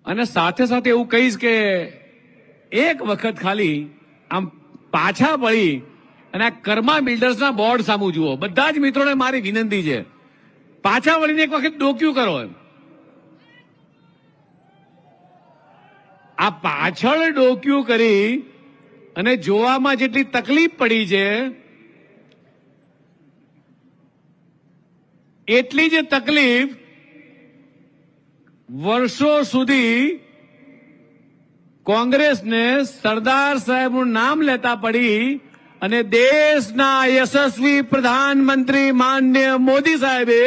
અને સાથે સાથે એવું કહીશ કે એક વખત ખાલી આમ પાછા વળી અને આ કર્મા બિલ્ડર્સના બોર્ડ સામું જુઓ. બધા જ મિત્રોને મારી વિનંતી છે, પાછા વળીને એક વખત ડોક્યું કરો. આ પાછળ ડોક્યું કરી અને જોવામાં જેટલી તકલીફ પડી છે એટલી જ તકલીફ વર્ષો સુધી કોંગ્રેસને સરદાર સાહેબનું નામ લેતા પડી અને દેશના યશસ્વી પ્રધાનમંત્રી માનનીય મોદી સાહેબે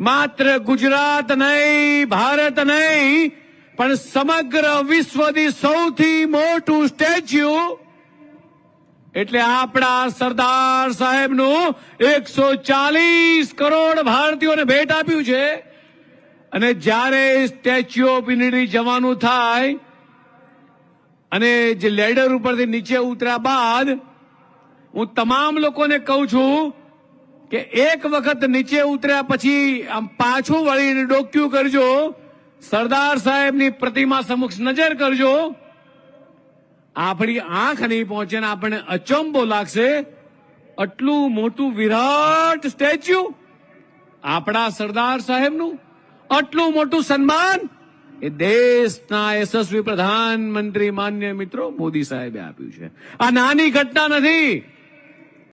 માત્ર ગુજરાત નહીં, ભારત નહીં, પણ સમગ્ર વિશ્વની સૌથી મોટું સ્ટેચ્યુ એટલે આપણા સરદાર સાહેબનું 140 કરોડ ભારતીયોને ભેટ આપ્યું છે. અને જ્યારે સ્ટેચ્યુ ઓફ યુનિટી જવાનું થાય અને જે લેડર ઉપરથી નીચે ઉતર્યા બાદ હું તમામ લોકોને કહું છું કે એક વખત નીચે ઉતર્યા પછી આમ પાછું વળીને ડોક્યું કરજો, સરદાર સાહેબની પ્રતિમા સમક્ષ નજર કરજો. આપણી આંખ નહીં પહોંચે ને આપણને અચંબો લાગશે. આટલું મોટું વિરાટ સ્ટેચ્યુ આપણા સરદાર સાહેબનું, આટલું મોટું સન્માન એ દેશના યશસ્વી પ્રધાનમંત્રી માન્ય મિત્રો મોદી સાહેબે આપ્યું છે. આ નાની ઘટના નથી.